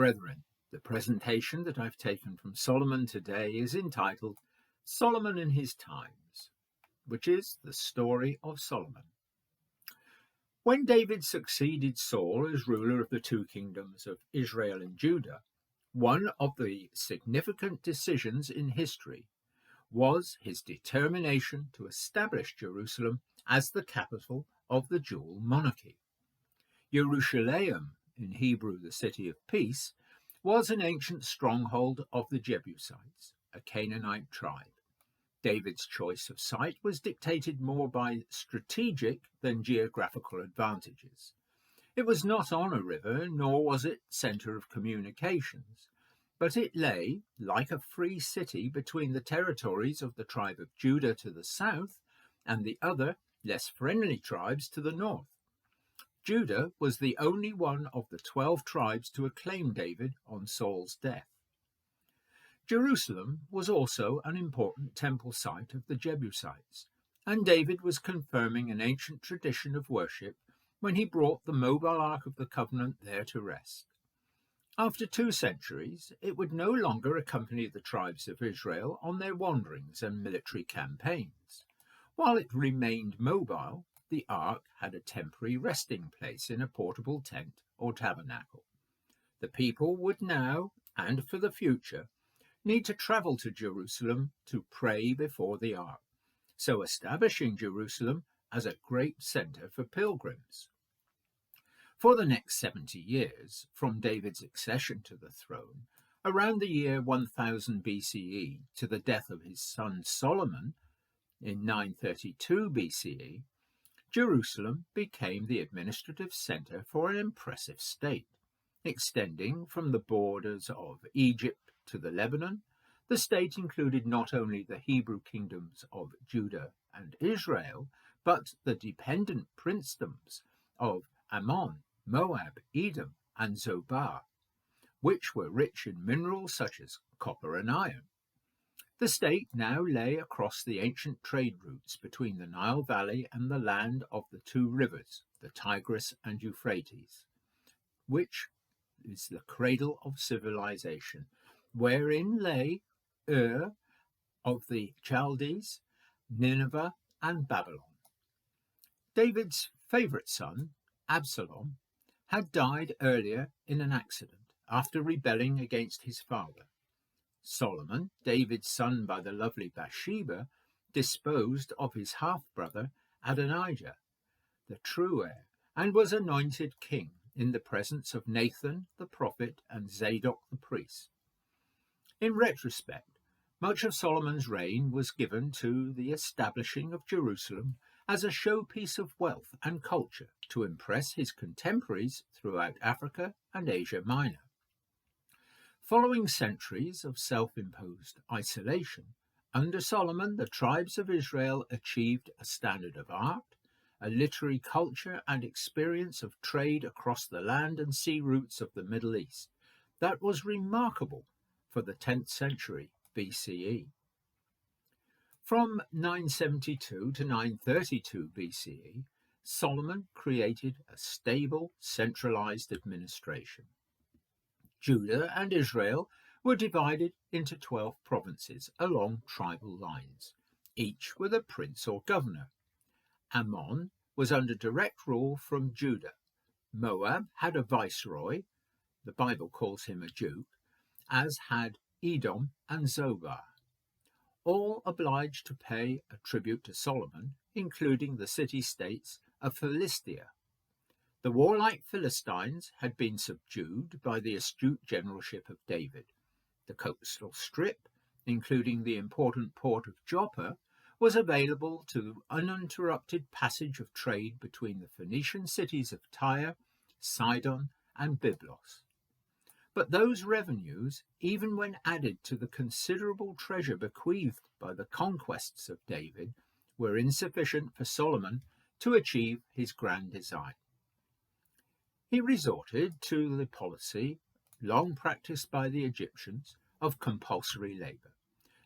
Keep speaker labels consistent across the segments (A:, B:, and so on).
A: Brethren, the presentation that I've taken from Solomon today is entitled Solomon in His Times, which is the story of Solomon. When David succeeded Saul as ruler of the two kingdoms of Israel and Judah, one of the significant decisions in history was his determination to establish Jerusalem as the capital of the dual monarchy. Jerusalem, in Hebrew the city of peace, was an ancient stronghold of the Jebusites, a Canaanite tribe. David's choice of site was dictated more by strategic than geographical advantages. It was not on a river, nor was it centre of communications, but it lay, like a free city, between the territories of the tribe of Judah to the south and the other, less friendly tribes to the north. Judah was the only one of the 12 tribes to acclaim David on Saul's death. Jerusalem was also an important temple site of the Jebusites, and David was confirming an ancient tradition of worship when he brought the mobile Ark of the Covenant there to rest. After 2 centuries, it would no longer accompany the tribes of Israel on their wanderings and military campaigns. While it remained mobile, the Ark had a temporary resting place in a portable tent or tabernacle. The people would now, and for the future, need to travel to Jerusalem to pray before the Ark, so establishing Jerusalem as a great centre for pilgrims. For the next 70 years, from David's accession to the throne, around the year 1000 BCE to the death of his son Solomon in 932 BCE, Jerusalem became the administrative centre for an impressive state. Extending from the borders of Egypt to the Lebanon, the state included not only the Hebrew kingdoms of Judah and Israel, but the dependent princedoms of Ammon, Moab, Edom, and Zobah, which were rich in minerals such as copper and iron. The state now lay across the ancient trade routes between the Nile Valley and the land of the 2 rivers, the Tigris and Euphrates, which is the cradle of civilization, wherein lay Ur of the Chaldees, Nineveh, and Babylon. David's favourite son, Absalom, had died earlier in an accident after rebelling against his father. Solomon, David's son by the lovely Bathsheba, disposed of his half-brother Adonijah, the true heir, and was anointed king in the presence of Nathan the prophet and Zadok the priest. In retrospect, much of Solomon's reign was given to the establishing of Jerusalem as a showpiece of wealth and culture to impress his contemporaries throughout Africa and Asia Minor. Following centuries of self-imposed isolation, under Solomon the tribes of Israel achieved a standard of art, a literary culture and experience of trade across the land and sea routes of the Middle East that was remarkable for the 10th century BCE. From 972 to 932 BCE, Solomon created a stable, centralized administration. Judah and Israel were divided into 12 provinces along tribal lines, each with a prince or governor. Ammon was under direct rule from Judah. Moab had a viceroy, the Bible calls him a duke, as had Edom and Zobah, all obliged to pay a tribute to Solomon, including the city-states of Philistia. The warlike Philistines had been subdued by the astute generalship of David. The coastal strip, including the important port of Joppa, was available to uninterrupted passage of trade between the Phoenician cities of Tyre, Sidon, and Byblos. But those revenues, even when added to the considerable treasure bequeathed by the conquests of David, were insufficient for Solomon to achieve his grand design. He resorted to the policy, long practiced by the Egyptians, of compulsory labour,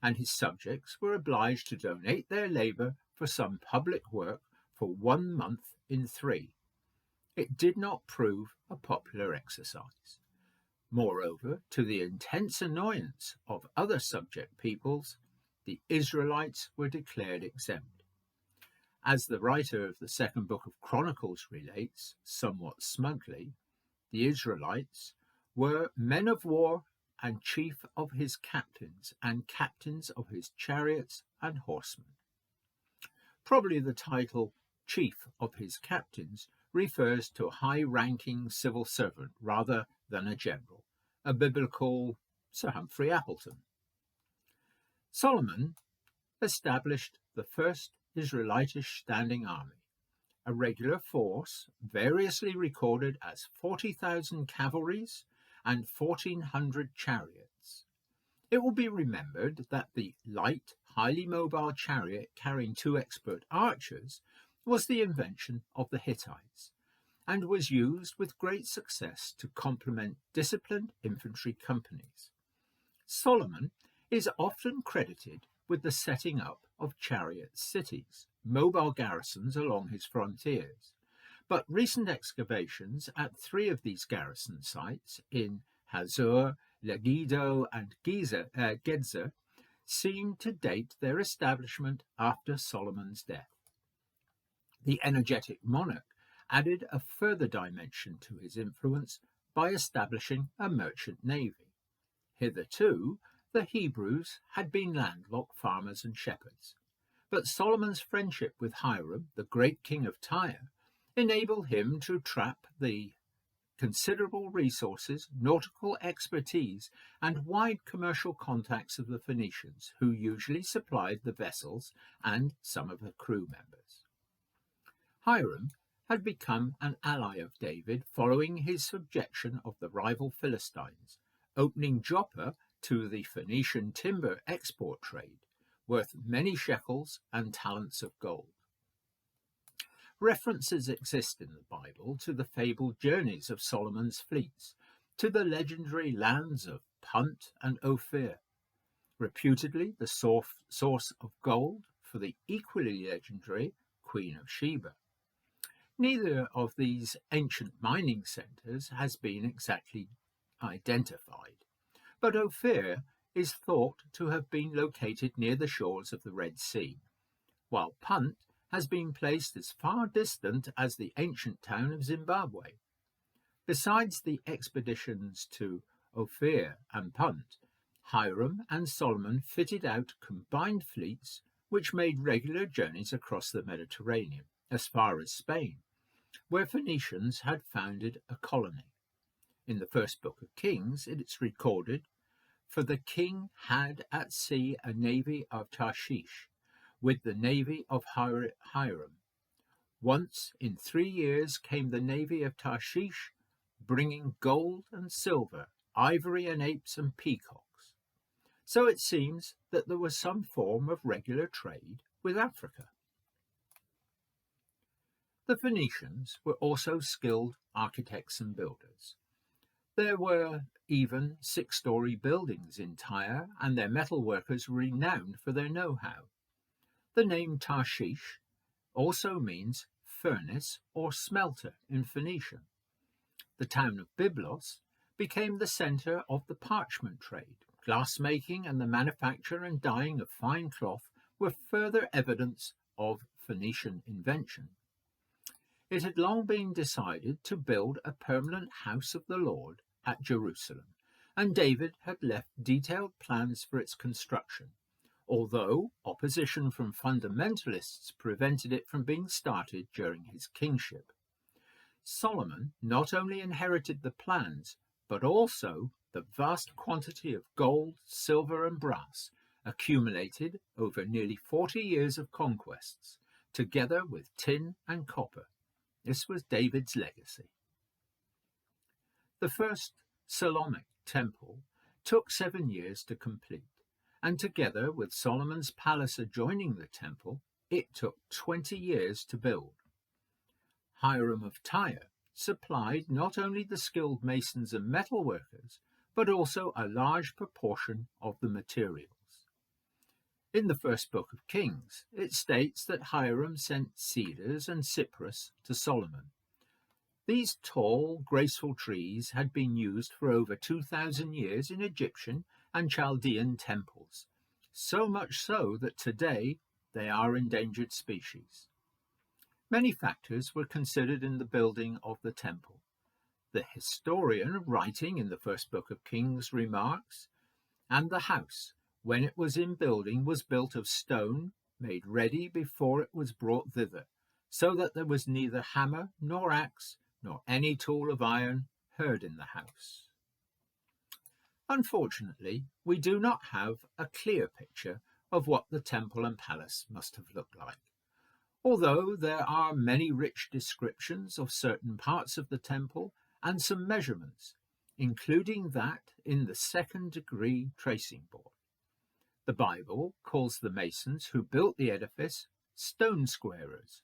A: and his subjects were obliged to donate their labour for some public work for 1 month in 3. It did not prove a popular exercise. Moreover, to the intense annoyance of other subject peoples, the Israelites were declared exempt. As the writer of the second book of Chronicles relates, somewhat smugly, the Israelites were men of war and chief of his captains and captains of his chariots and horsemen. Probably the title chief of his captains refers to a high-ranking civil servant rather than a general, a biblical Sir Humphrey Appleton. Solomon established the first Israelitish standing army, a regular force variously recorded as 40,000 cavalries and 1,400 chariots. It will be remembered that the light, highly mobile chariot carrying 2 expert archers was the invention of the Hittites, and was used with great success to complement disciplined infantry companies. Solomon is often credited with the setting up of chariot cities, mobile garrisons along his frontiers, but recent excavations at 3 of these garrison sites in Hazor, Megiddo, and Gezer seem to date their establishment after Solomon's death. The energetic monarch added a further dimension to his influence by establishing a merchant navy. Hitherto, the Hebrews had been landlocked farmers and shepherds, but Solomon's friendship with Hiram, the great king of Tyre, enabled him to trap the considerable resources, nautical expertise, and wide commercial contacts of the Phoenicians, who usually supplied the vessels and some of the crew members. Hiram had become an ally of David following his subjection of the rival Philistines, opening Joppa to the Phoenician timber export trade, worth many shekels and talents of gold. References exist in the Bible to the fabled journeys of Solomon's fleets, to the legendary lands of Punt and Ophir, reputedly the source of gold for the equally legendary Queen of Sheba. Neither of these ancient mining centres has been exactly identified, but Ophir is thought to have been located near the shores of the Red Sea, while Punt has been placed as far distant as the ancient town of Zimbabwe. Besides the expeditions to Ophir and Punt, Hiram and Solomon fitted out combined fleets which made regular journeys across the Mediterranean, as far as Spain, where Phoenicians had founded a colony. In the first book of Kings, it is recorded, "For the king had at sea a navy of Tarshish, with the navy of Hiram. Once in 3 years came the navy of Tarshish, bringing gold and silver, ivory and apes and peacocks." So it seems that there was some form of regular trade with Africa. The Phoenicians were also skilled architects and builders. There were even 6-story buildings in Tyre, and their metalworkers were renowned for their know-how. The name Tarshish also means furnace or smelter in Phoenician. The town of Byblos became the centre of the parchment trade. Glassmaking and the manufacture and dyeing of fine cloth were further evidence of Phoenician invention. It had long been decided to build a permanent house of the Lord at Jerusalem, and David had left detailed plans for its construction, although opposition from fundamentalists prevented it from being started during his kingship. Solomon not only inherited the plans, but also the vast quantity of gold, silver, and brass accumulated over nearly 40 years of conquests, together with tin and copper. This was David's legacy. The first Solomonic temple took 7 years to complete, and together with Solomon's palace adjoining the temple, it took 20 years to build. Hiram of Tyre supplied not only the skilled masons and metalworkers, but also a large proportion of the materials. In the first book of Kings, it states that Hiram sent cedars and cypress to Solomon. These tall, graceful trees had been used for over 2,000 years in Egyptian and Chaldean temples, so much so that today they are endangered species. Many factors were considered in the building of the temple. The historian writing in the first book of Kings remarks, "And the house, when it was in building, was built of stone, made ready before it was brought thither, so that there was neither hammer nor axe, nor any tool of iron heard in the house." Unfortunately, we do not have a clear picture of what the temple and palace must have looked like. Although there are many rich descriptions of certain parts of the temple and some measurements, including that in the second-degree tracing board. The Bible calls the masons who built the edifice stone squarers,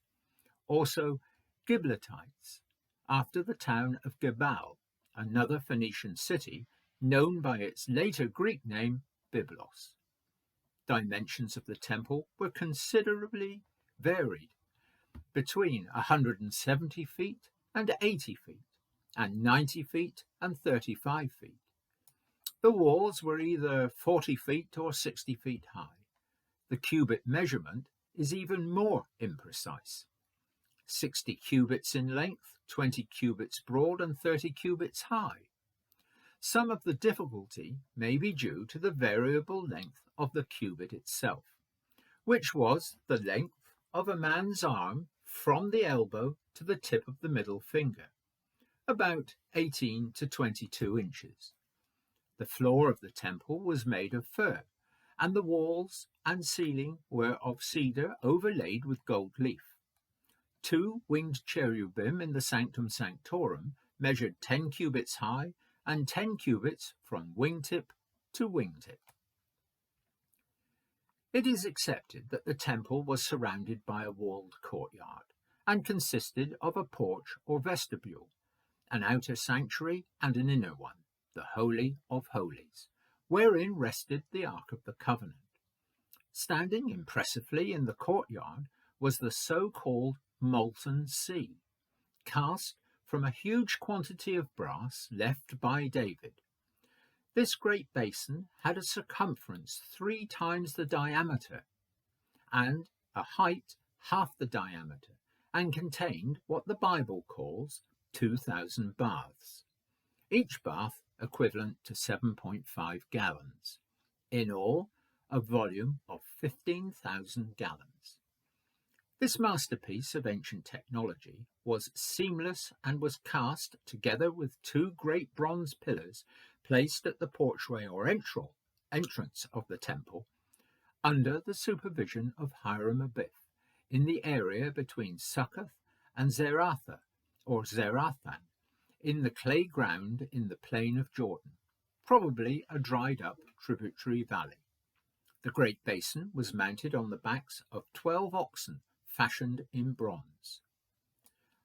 A: also Gibletites, after the town of Gebal, another Phoenician city known by its later Greek name Byblos. Dimensions of the temple were considerably varied, between 170 feet and 80 feet, and 90 feet and 35 feet. The walls were either 40 feet or 60 feet high. The cubit measurement is even more imprecise. 60 cubits in length, 20 cubits broad, and 30 cubits high. Some of the difficulty may be due to the variable length of the cubit itself, which was the length of a man's arm from the elbow to the tip of the middle finger, about 18 to 22 inches. The floor of the temple was made of fir, and the walls and ceiling were of cedar overlaid with gold leaf. 2 winged cherubim in the Sanctum Sanctorum measured 10 cubits high and 10 cubits from wingtip to wingtip. It is accepted that the temple was surrounded by a walled courtyard and consisted of a porch or vestibule, an outer sanctuary and an inner one, the Holy of Holies, wherein rested the Ark of the Covenant. Standing impressively in the courtyard was the so-called Molten Sea, cast from a huge quantity of brass left by David. This great basin had a circumference 3 times the diameter and a height half the diameter, and contained what the Bible calls 2,000 baths, each bath equivalent to 7.5 gallons. In all, a volume of 15,000 gallons. This masterpiece of ancient technology was seamless and was cast together with 2 great bronze pillars placed at the porchway or entrance of the temple under the supervision of Hiram Abiff in the area between Succoth and Zeratha, or Zerathan, in the clay ground in the plain of Jordan, probably a dried-up tributary valley. The great basin was mounted on the backs of 12 oxen fashioned in bronze.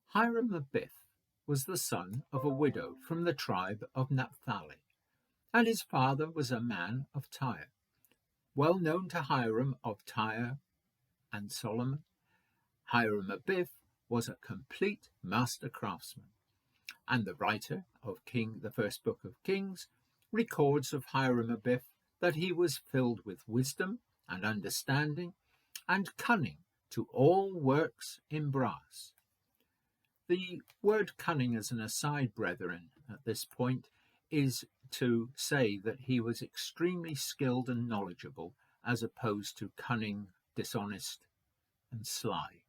A: Hiram Abiff was the son of a widow from the tribe of Naphtali, and his father was a man of Tyre. Well known to Hiram of Tyre and Solomon, Hiram Abiff was a complete master craftsman, and the writer of the first book of Kings records of Hiram Abiff that he was filled with wisdom and understanding and cunning to all works in brass. The word cunning, as an aside, brethren, at this point, is to say that he was extremely skilled and knowledgeable, as opposed to cunning, dishonest, and sly.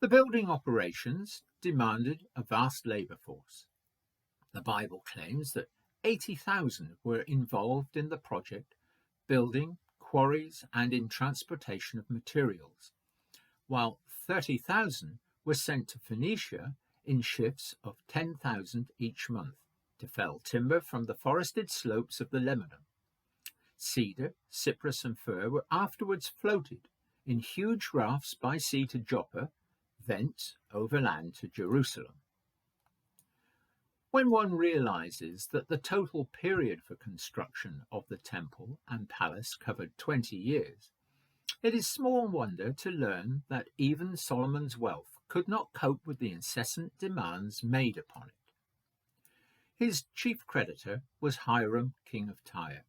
A: The building operations demanded a vast labour force. The Bible claims that 80,000 were involved in the project, building, quarries, and in transportation of materials, while 30,000 were sent to Phoenicia in shifts of 10,000 each month to fell timber from the forested slopes of the Lebanon. Cedar, cypress, and fir were afterwards floated in huge rafts by sea to Joppa, thence overland to Jerusalem. When one realizes that the total period for construction of the temple and palace covered 20 years, it is small wonder to learn that even Solomon's wealth could not cope with the incessant demands made upon it. His chief creditor was Hiram, king of Tyre,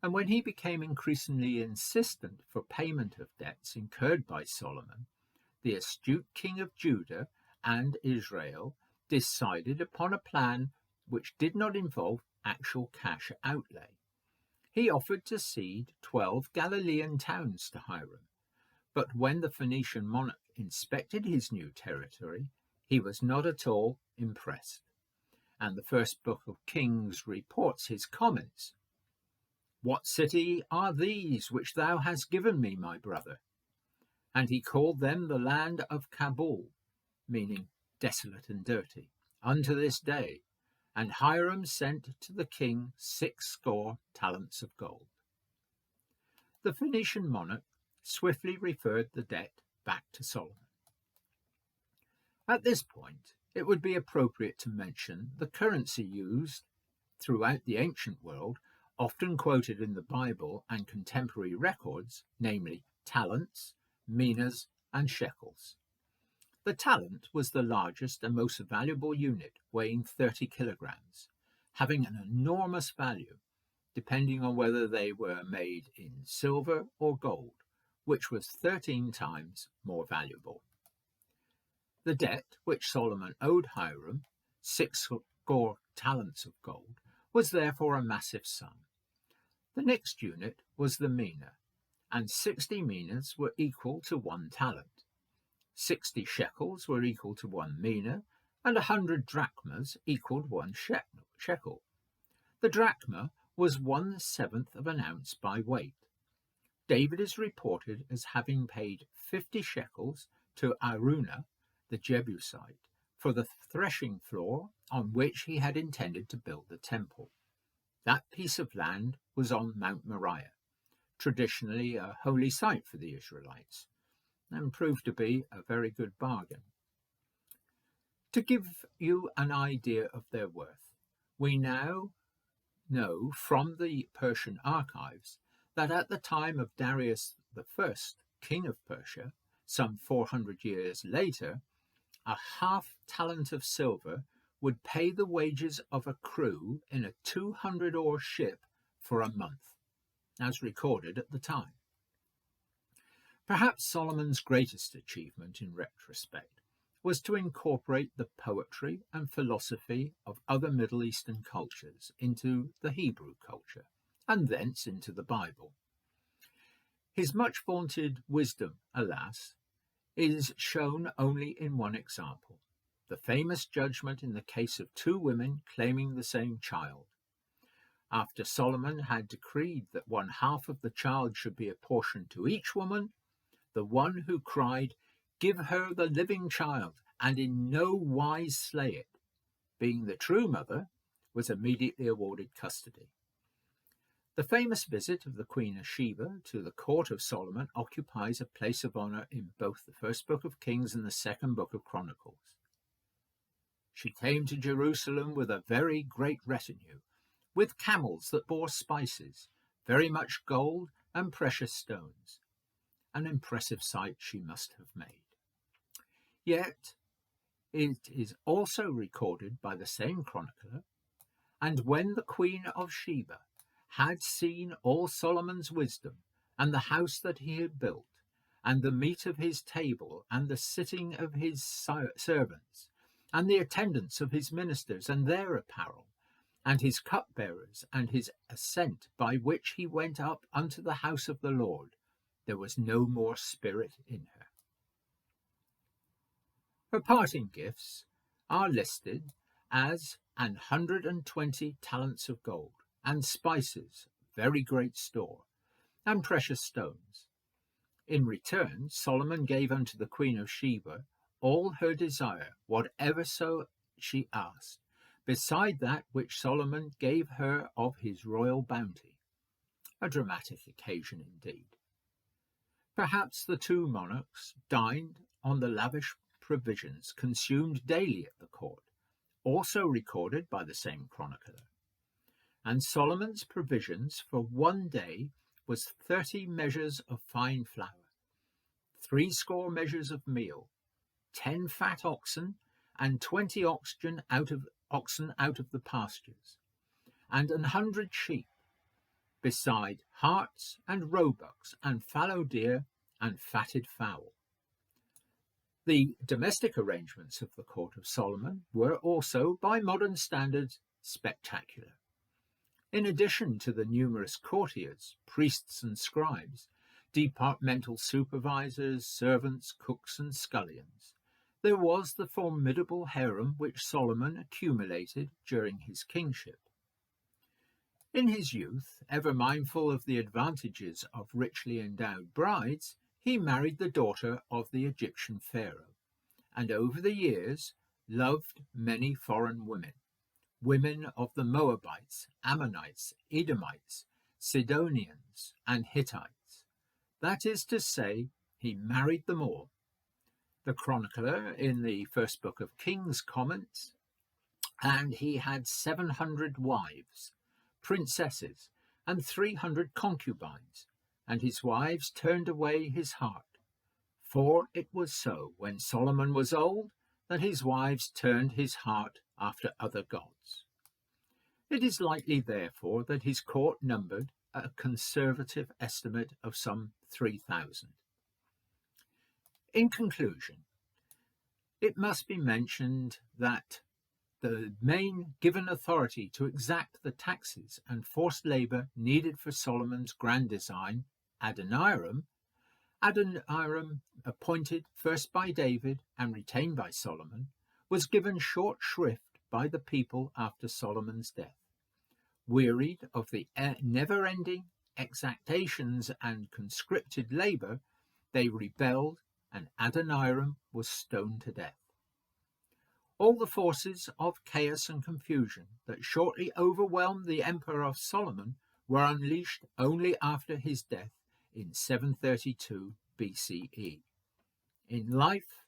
A: and when he became increasingly insistent for payment of debts incurred by Solomon, the astute king of Judah and Israel decided upon a plan which did not involve actual cash outlay. He offered to cede 12 Galilean towns to Hiram, but when the Phoenician monarch inspected his new territory, he was not at all impressed, and the first book of Kings reports his comments. "What city are these which thou hast given me, my brother?" And he called them the land of Kabul, meaning desolate and dirty, unto this day. And Hiram sent to the king 60 talents of gold. The Phoenician monarch swiftly referred the debt back to Solomon. At this point, it would be appropriate to mention the currency used throughout the ancient world, often quoted in the Bible and contemporary records, namely talents, minas, and shekels. The talent was the largest and most valuable unit, weighing 30 kilograms, having an enormous value, depending on whether they were made in silver or gold, which was 13 times more valuable. The debt which Solomon owed Hiram, 60 talents of gold, was therefore a massive sum. The next unit was the mina, and 60 minas were equal to 1 talent. 60 shekels were equal to 1 mina, and 100 drachmas equaled 1 shekel. The drachma was 1/7 of an ounce by weight. David is reported as having paid 50 shekels to Araunah, the Jebusite, for the threshing floor on which he had intended to build the temple. That piece of land was on Mount Moriah, traditionally a holy site for the Israelites, and proved to be a very good bargain. To give you an idea of their worth, we now know from the Persian archives that at the time of Darius I, king of Persia, some 400 years later, a half talent of silver would pay the wages of a crew in a 200-oar ship for a month, as recorded at the time. Perhaps Solomon's greatest achievement in retrospect was to incorporate the poetry and philosophy of other Middle Eastern cultures into the Hebrew culture, and thence into the Bible. His much vaunted wisdom, alas, is shown only in one example, the famous judgment in the case of 2 women claiming the same child. After Solomon had decreed that 1/2 of the child should be apportioned to each woman, the one who cried, "Give her the living child, and in no wise slay it," being the true mother, was immediately awarded custody. The famous visit of the Queen of Sheba to the court of Solomon occupies a place of honor in both the first book of Kings and the second book of Chronicles. She came to Jerusalem with a very great retinue, with camels that bore spices, very much gold and precious stones. An impressive sight she must have made. Yet it is also recorded by the same chronicler, and when the Queen of Sheba had seen all Solomon's wisdom, and the house that he had built, and the meat of his table, and the sitting of his servants, and the attendance of his ministers, and their apparel, and his cupbearers, and his ascent by which he went up unto the house of the Lord, there was no more spirit in her. Her parting gifts are listed as 120 talents of gold, and spices, very great store, and precious stones. In return, Solomon gave unto the Queen of Sheba all her desire, whatever so she asked, beside that which Solomon gave her of his royal bounty. A dramatic occasion indeed. Perhaps the 2 monarchs dined on the lavish provisions consumed daily at the court, also recorded by the same chronicler. And Solomon's provisions for 1 day was 30 measures of fine flour, 80 measures of meal, 10 fat oxen, and 20 oxen out of the pastures, and 100 sheep, beside harts and roebucks and fallow deer and fatted fowl. The domestic arrangements of the court of Solomon were also, by modern standards, spectacular. In addition to the numerous courtiers, priests and scribes, departmental supervisors, servants, cooks and scullions, there was the formidable harem which Solomon accumulated during his kingship. In his youth, ever mindful of the advantages of richly endowed brides, he married the daughter of the Egyptian pharaoh, and over the years loved many foreign women, women of the Moabites, Ammonites, Edomites, Sidonians, and Hittites. That is to say, he married them all. The chronicler in the first book of Kings comments, and he had 700 wives, princesses, and 300 concubines, and his wives turned away his heart. For it was so, when Solomon was old, that his wives turned his heart after other gods. It is likely, therefore, that his court numbered a conservative estimate of some 3,000. In conclusion, it must be mentioned that the main given authority to exact the taxes and forced labour needed for Solomon's grand design, Adoniram, appointed first by David and retained by Solomon, was given short shrift by the people after Solomon's death. Wearied of the never-ending exactions and conscripted labour, they rebelled, and Adoniram was stoned to death. All the forces of chaos and confusion that shortly overwhelmed the Emperor of Solomon were unleashed only after his death in 732 BCE. In life,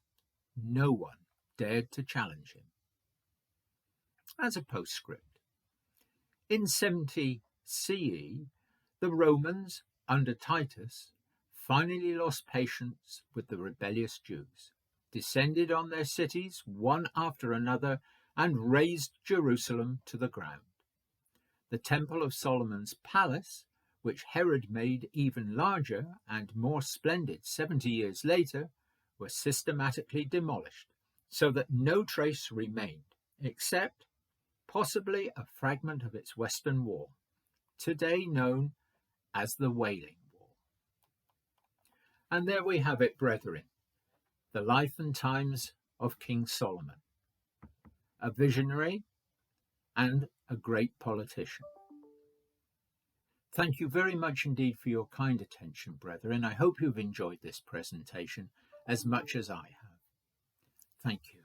A: no one dared to challenge him. As a postscript, in 70 CE, the Romans, under Titus, finally lost patience with the rebellious Jews, descended on their cities one after another, and razed Jerusalem to the ground. The temple of Solomon's palace, which Herod made even larger and more splendid 70 years later, was systematically demolished, so that no trace remained, except possibly a fragment of its western wall, today known as the Wailing Wall. And there we have it, brethren, the life and times of King Solomon, a visionary and a great politician. Thank you very much indeed for your kind attention, brethren. I hope you've enjoyed this presentation as much as I have. Thank you.